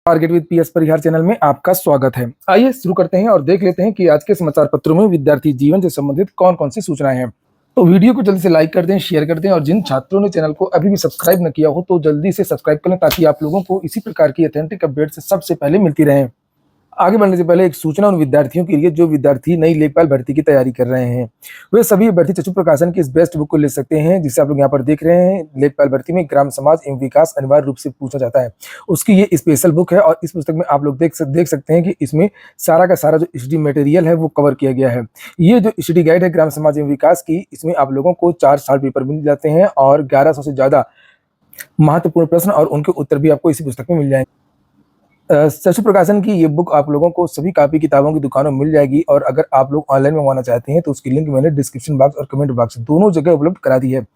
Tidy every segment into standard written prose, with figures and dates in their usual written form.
Target with PS Parihar channel में आपका स्वागत है। आइए शुरू करते हैं और देख लेते हैं कि आज के समाचार पत्रों में विद्यार्थी जीवन से संबंधित कौन कौन सी सूचनाएं हैं। तो वीडियो को जल्दी से लाइक कर दें, शेयर कर दें और जिन छात्रों ने चैनल को अभी भी सब्सक्राइब न किया हो तो जल्दी से सब्सक्राइब करें ताकि आप लोगों को इसी प्रकार की ऑथेंटिक अपडेट सबसे पहले मिलती रहे। आगे बढ़ने से पहले एक सूचना उन विद्यार्थियों के लिए जो विद्यार्थी नई लेखपाल भर्ती की तैयारी कर रहे हैं। वे सभी भर्ती चक्षु प्रकाशन की इस बेस्ट बुक को ले सकते हैं जिसे आप लोग यहाँ पर देख रहे हैं। लेखपाल भर्ती में ग्राम समाज एवं विकास अनिवार्य रूप से पूछा जाता है, उसकी ये स्पेशल बुक है और इस पुस्तक में आप लोग देख सकते हैं कि इसमें सारा का सारा जो स्टडी मटेरियल है वो कवर किया गया है। ये जो स्टडी गाइड है ग्राम समाज एवं विकास की, इसमें आप लोगों को 4 साल पेपर मिल जाते हैं और 1100 से ज्यादा महत्वपूर्ण प्रश्न और उनके उत्तर भी आपको इसी पुस्तक में मिल जाएंगे। चक्षु प्रकाशन की ये बुक आप लोगों को सभी कापी किताबों की दुकानों में मिल जाएगी और अगर आप लोग ऑनलाइन मंगवाना चाहते हैं तो उसकी लिंक मैंने डिस्क्रिप्शन बॉक्स और कमेंट बॉक्स दोनों जगह उपलब्ध करा दी है।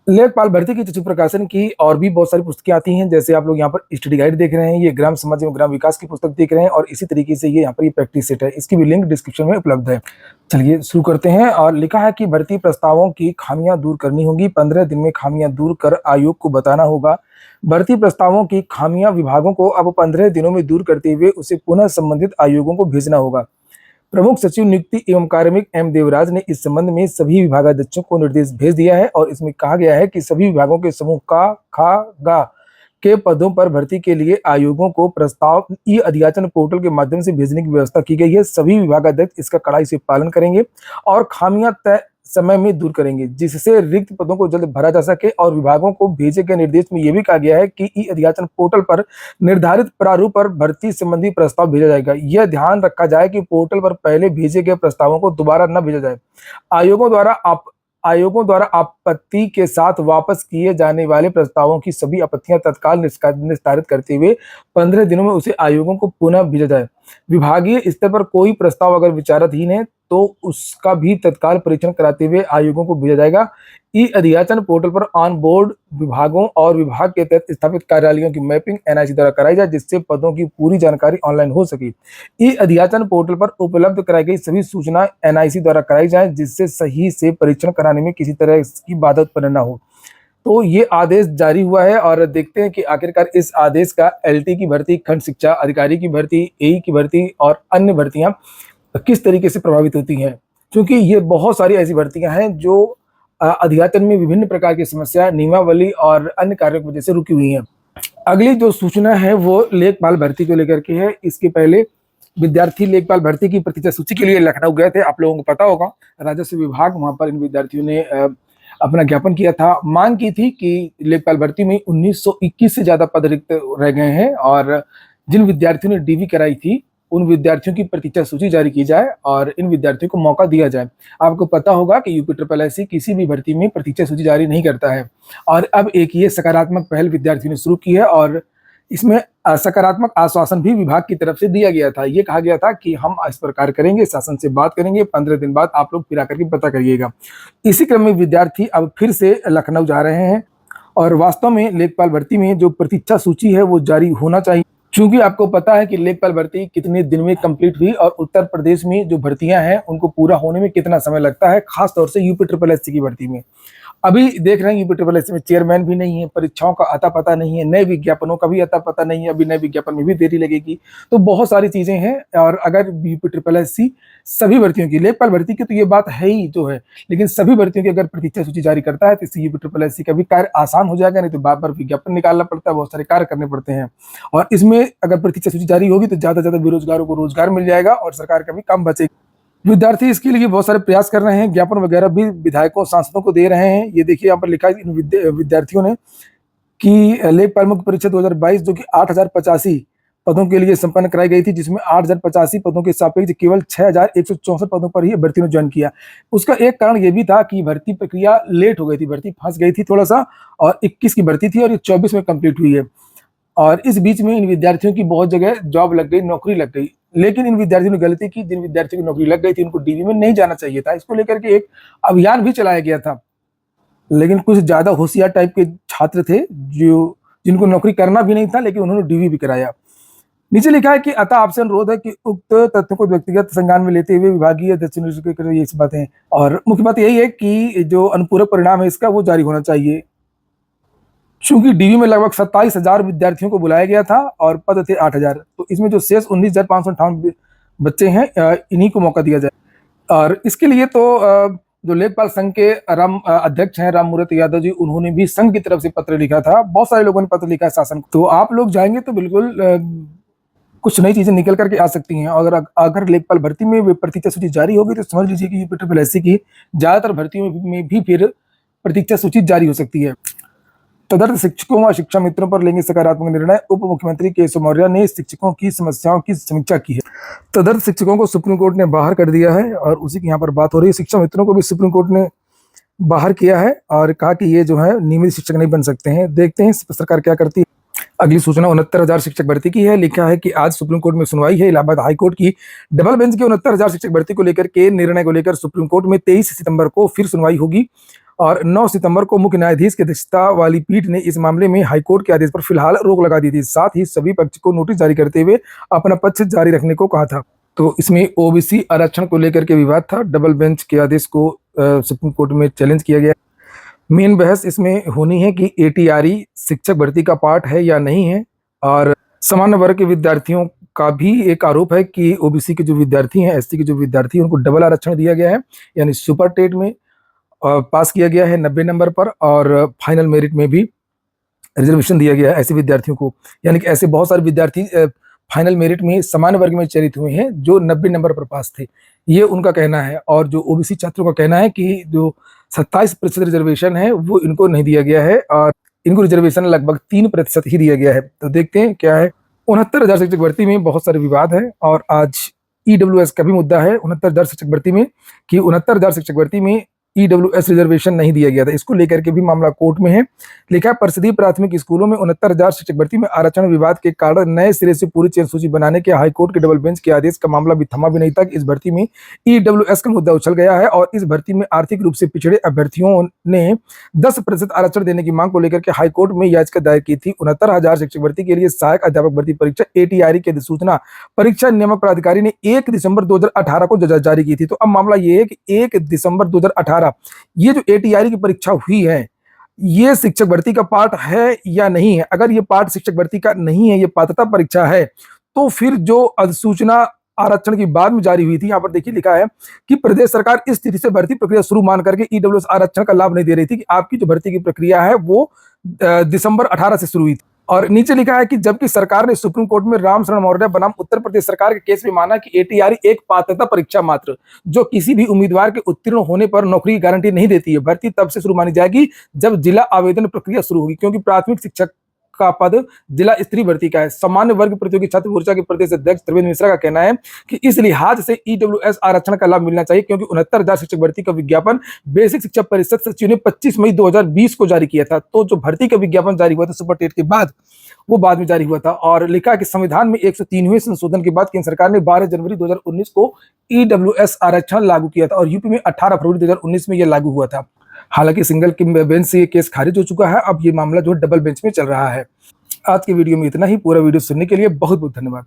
लेखपाल भर्ती की चक्षु प्रकाशन की और भी बहुत सारी पुस्तकें आती हैं, जैसे आप लोग यहाँ पर स्टडी गाइड देख रहे हैं, ये ग्राम समाज एवं ग्राम विकास की पुस्तक देख रहे हैं और इसी तरीके से ये यहाँ पर ये प्रैक्टिस सेट है, इसकी भी लिंक डिस्क्रिप्शन में उपलब्ध है। चलिए शुरू करते हैं। और लिखा है कि भर्ती प्रस्तावों की खामियां दूर करनी होगी, 15 दिन में खामियां दूर कर आयोग को बताना होगा। भर्ती प्रस्तावों की खामियां विभागों को अब 15 दिनों में दूर करते हुए उसे पुनः संबंधित आयोगों को भेजना होगा। प्रमुख सचिव नियुक्ति एवं कार्मिक एम देवराज ने इस संबंध में सभी विभागाध्यक्षों को निर्देश भेज दिया है और इसमें कहा गया है कि सभी विभागों के समूह का खा गा के पदों पर भर्ती के लिए आयोगों को प्रस्ताव ई अधियाचन पोर्टल के माध्यम से भेजने की व्यवस्था की गई है। सभी विभागाध्यक्ष इसका कड़ाई से पालन करेंगे और खामियां तय समय में दूर करेंगे जिससे रिक्त पदों को जल्द भरा जा सके। और विभागों को भेजे गए निर्देश में यह भी कहा गया है कि ई अधियाचन पोर्टल पर निर्धारित प्रारूप पर भर्ती संबंधी प्रस्ताव भेजा जाएगा। यह ध्यान रखा जाए कि पोर्टल पर पहले भेजे गए प्रस्तावों को दोबारा न भेजा जाए। आयोगों द्वारा आपत्ति के साथ वापस किए जाने वाले प्रस्तावों की सभी आपत्तियां तत्काल निस्तारित करते हुए 15 दिनों में उसे आयोगों को पुनः भेजा जाए। विभागीय स्तर पर कोई प्रस्ताव अगर विचाराधीन है तो उसका भी तत्काल परीक्षण कराते हुए आयोगों को भेजा जाएगा। ई अधियाचन पोर्टल पर ऑन बोर्ड विभागों और विभाग के तहत स्थापित कार्यालयों की मैपिंग एनआईसी द्वारा कराई जाए जिससे पदों की पूरी जानकारी ऑनलाइन हो सके। ई अधियाचन पोर्टल पर उपलब्ध कराई गई सभी सूचना एनआईसी द्वारा कराई जाए जिससे सही से परीक्षण कराने में किसी तरह की बाधा उत्पन्न न हो। तो ये आदेश जारी हुआ है और देखते हैं कि आखिरकार इस आदेश का एलटी की भर्ती, खंड शिक्षा अधिकारी की भर्ती, एई की भर्ती और अन्य भर्तियां किस तरीके से प्रभावित होती हैं, क्योंकि ये बहुत सारी ऐसी भर्तियां हैं जो अधियाचन में विभिन्न प्रकार की समस्या, नियमावली और अन्य कार्यों की वजह से रुकी हुई हैं। अगली जो सूचना है वो लेखपाल भर्ती को लेकर के है। इसके पहले विद्यार्थी लेखपाल भर्ती की प्रतीक्षा सूची के लिए लखनऊ गए थे, आप लोगों को पता होगा। राजस्व विभाग, वहां पर इन विद्यार्थियों ने अपना ज्ञापन किया था, मांग की थी कि लेखपाल भर्ती में 1921 से ज्यादा पद रिक्त रह गए हैं और जिन विद्यार्थियों ने डीवी कराई थी उन विद्यार्थियों की प्रतीक्षा सूची जारी की जाए और इन विद्यार्थियों को मौका दिया जाए। आपको पता होगा कि यूपी किसी भी भर्ती में प्रतीक्षा सूची जारी नहीं करता है और अब एक ये सकारात्मक पहल विद्यार्थियों ने शुरू की है और इसमें सकारात्मक आश्वासन भी विभाग की तरफ से दिया गया था। ये कहा गया था कि हम इस प्रकार करेंगे, शासन से बात करेंगे, 15 दिन बाद आप लोग फिर आकर के पता करिएगा। इसी क्रम में विद्यार्थी अब फिर से लखनऊ जा रहे हैं और वास्तव में लेखपाल भर्ती में जो प्रतीक्षा सूची है वो जारी होना चाहिए, क्योंकि आपको पता है कि लेखपाल भर्ती कितने दिन में कंप्लीट हुई और उत्तर प्रदेश में जो भर्तियां हैं उनको पूरा होने में कितना समय लगता है, खासतौर से यूपी की भर्ती में। अभी देख रहे हैं यूपी में चेयरमैन भी नहीं है, परीक्षाओं का अता पता नहीं है, नए विज्ञापनों का भी अता पता नहीं है, अभी नए विज्ञापन में भी देरी लगेगी। तो बहुत सारी चीजें हैं और अगर यूपी सभी भर्तियों की, लेखपाल भर्ती की तो ये बात है ही जो है, लेकिन सभी भर्तियों की अगर प्रतीक्षा सूची जारी करता है तो इससे यूपी का भी कार्य आसान हो जाएगा। नहीं तो बार बार विज्ञापन निकालना पड़ता है, बहुत सारे कार्य करने पड़ते हैं और इसमें अगर प्रतीक्षा सूची जारी होगी तो ज्यादा से ज्यादा बेरोजगारों को रोजगार मिल जाएगा और सरकार का भी काम बचेगा। विद्यार्थी इसके लिए बहुत सारे प्रयास कर रहे हैं, ज्ञापन वगैरह भी विधायकों सांसदों को दे रहे हैं। ये देखिए यहाँ पर लिखा है इन विद्यार्थियों ने कि लेखपाल मुख्य परीक्षा 2022 जो कि 8085 पदों के लिए संपन्न कराई गई थी, जिसमें 8085 पदों के सापेक्ष केवल 6164 पदों पर ही भर्ती ने ज्वाइन किया। उसका एक कारण ये भी था कि भर्ती प्रक्रिया लेट हो गई थी, भर्ती फंस गई थी थोड़ा सा और 21 की भर्ती थी और ये 24 में कंप्लीट हुई है और इस बीच में इन विद्यार्थियों की बहुत जगह जॉब लग गई, नौकरी लग गई। लेकिन इन विद्यार्थियों ने गलती की, जिन विद्यार्थियों की नौकरी लग गई थी उनको डीवी में नहीं जाना चाहिए था। इसको लेकर के एक अभियान भी चलाया गया था, लेकिन कुछ ज्यादा होशियार टाइप के छात्र थे जो जिनको नौकरी करना भी नहीं था लेकिन उन्होंने डीवी भी कराया। नीचे लिखा है कि अतः आपसे अनुरोध है कि उक्त तथ्यों को व्यक्तिगत संज्ञान में लेते हुए विभागीय अध्यक्ष ये सब बातें हैं और मुख्य बात यही है कि जो अनुपूरक परिणाम है इसका वो जारी होना चाहिए। चूंकि डीवी में लगभग 27,000 विद्यार्थियों को बुलाया गया था और पद थे 8,000, तो इसमें जो शेष 19,558 बच्चे हैं, इन्हीं को मौका दिया जाए। और इसके लिए तो जो लेखपाल संघ के अध्यक्ष हैं राम मूर्ति यादव जी, उन्होंने भी संघ की तरफ से पत्र लिखा था। बहुत सारे लोगों ने पत्र लिखा है शासन को, तो आप लोग जाएंगे तो बिल्कुल कुछ नई चीजें निकल करके आ सकती हैं। अगर अगर लेखपाल भर्ती में प्रतीक्षा सूची जारी होगी तो समझ लीजिए कि यूपीएससी की ज्यादातर भर्तियों में भी फिर प्रतीक्षा सूची जारी हो सकती है। तदर्थ शिक्षकों व शिक्षा मित्रों पर लेंगे सकारात्मक निर्णय, उप मुख्यमंत्री केशव मौर्य ने शिक्षकों की समस्याओं की समीक्षा की है। तदर्थ शिक्षकों को सुप्रीम कोर्ट ने बाहर कर दिया है और उसी की यहाँ पर बात हो रही है। शिक्षा मित्रों को भी सुप्रीम कोर्ट ने बाहर किया है और कहा कि ये जो है नियमित शिक्षक नहीं बन सकते हैं। देखते हैं सरकार क्या करती है। अगली सूचना 69,000 शिक्षक भर्ती की है। लिखा है कि आज सुप्रीम कोर्ट में सुनवाई है। इलाहाबाद हाईकोर्ट की डबल बेंच की 69,000 शिक्षक भर्ती को लेकर के निर्णय को लेकर सुप्रीम कोर्ट में 23 सितंबर को फिर सुनवाई होगी और 9 सितंबर को मुख्य न्यायाधीश की अध्यक्षता वाली पीठ ने इस मामले में हाईकोर्ट के आदेश पर फिलहाल रोक लगा दी थी। साथ ही सभी पक्ष को नोटिस जारी करते हुए अपना पक्ष जारी रखने को कहा था। तो इसमें ओबीसी आरक्षण को लेकर के विवाद था। डबल बेंच के आदेश को सुप्रीम कोर्ट में चैलेंज किया गया। मेन बहस इसमें होनी है कि एटीआरई शिक्षक भर्ती का पार्ट है या नहीं है। और सामान्य वर्ग के विद्यार्थियों का भी एक आरोप है कि ओबीसी के जो विद्यार्थी हैं, एससी के जो विद्यार्थी हैं, उनको डबल आरक्षण दिया गया है, यानी सुपर टेट में पास किया गया है 90 नंबर पर और फाइनल मेरिट में भी रिजर्वेशन दिया गया है ऐसे विद्यार्थियों को। यानी कि ऐसे बहुत सारे विद्यार्थी फाइनल मेरिट में सामान्य वर्ग में चयनित हुए हैं जो 90 नंबर पर पास थे, ये उनका कहना है। और जो ओबीसी छात्रों का कहना है कि जो 27% रिजर्वेशन है वो इनको नहीं दिया गया है और इनको रिजर्वेशन लगभग 3% ही दिया गया है। तो देखते हैं क्या है। 69,000 शिक्षक भर्ती में बहुत सारे विवाद है और आज ईडब्ल्यूएस का भी मुद्दा है 69,000 शिक्षक भर्ती में कि 69,000 शिक्षक भर्ती में ईडब्ल्यूएस रिजर्वेशन नहीं दिया गया था। इसको लेकर के भी मामला कोर्ट में है। लिखा है परिषदीय प्राथमिक स्कूलों में 69,000 शिक्षक भर्ती में आरक्षण विवाद के कारण नए सिरे से पूरी चयन सूची बनाने के हाईकोर्ट के डबल बेंच के आदेश का मामला भी थमा भी नहीं था कि इस भर्ती में ईडब्ल्यूएस का मुद्दा उछल गया है और इस भर्ती में आर्थिक रूप से पिछड़े अभ्यर्थियों ने 10% आरक्षण देने की मांग को लेकर के हाईकोर्ट में याचिका दायर की थी। 69,000 शिक्षक भर्ती के लिए सहायक अध्यापक भर्ती परीक्षा एटीआरई की अधिसूचना परीक्षा नियामक प्राधिकारी ने 1 दिसंबर 2018 को जारी की थी। तो अब मामला ये है कि 1 दिसंबर 2018 ये जो एटीआरई की परीक्षा हुई है, ये शिक्षक भर्ती का पार्ट है या नहीं है। अगर ये पार्ट शिक्षक भर्ती का नहीं है, ये पात्रता परीक्षा है, तो फिर जो अधिसूचना आरक्षण की बाद में जारी हुई थी, यहाँ पर देखिए लिखा है कि प्रदेश सरकार इस स्थिति से भर्ती प्रक्रिया शुरू मान करके ईडब्ल्यूएस आरक्षण का लाभ नहीं दे रही थी कि आपकी जो भर्ती की प्रक्रिया है वो दिसंबर 18 से शुरू हुई थी। और नीचे लिखा है कि जबकि सरकार ने सुप्रीम कोर्ट में राम शरण मौर्य बनाम उत्तर प्रदेश सरकार के केस में माना कि एटीआरई एक पात्रता परीक्षा मात्र जो किसी भी उम्मीदवार के उत्तीर्ण होने पर नौकरी की गारंटी नहीं देती है। भर्ती तब से शुरू मानी जाएगी जब जिला आवेदन प्रक्रिया शुरू होगी, क्योंकि प्राथमिक शिक्षक का पद जिला स्तरीय भर्ती का है। सामान्य वर्ग प्रतियोगी छात्र मोर्चा के प्रदेश अध्यक्ष त्रिवेंद्र मिश्रा का कहना है कि इस लिहाज से ईडब्ल्यूएस आरक्षण का लाभ मिलना चाहिए, क्योंकि 69,000 शिक्षक भर्ती का विज्ञापन बेसिक शिक्षा परिषद सचिव ने 25 मई 2020 को जारी किया था। तो जो भर्ती का विज्ञापन जारी हुआ था सुपर टेट के बाद, वो बाद में जारी हुआ था। और लिखा कि संविधान में 103वें संशोधन के बाद केंद्र सरकार ने 12 जनवरी 2019 को ईडब्ल्यूएस आरक्षण लागू किया था और यूपी में 18 फरवरी 2019 में यह लागू हुआ था। हालांकि सिंगल बेंच से ये केस खारिज हो चुका है। अब ये मामला जो डबल बेंच में चल रहा है। आज के वीडियो में इतना ही। पूरा वीडियो सुनने के लिए बहुत बहुत धन्यवाद।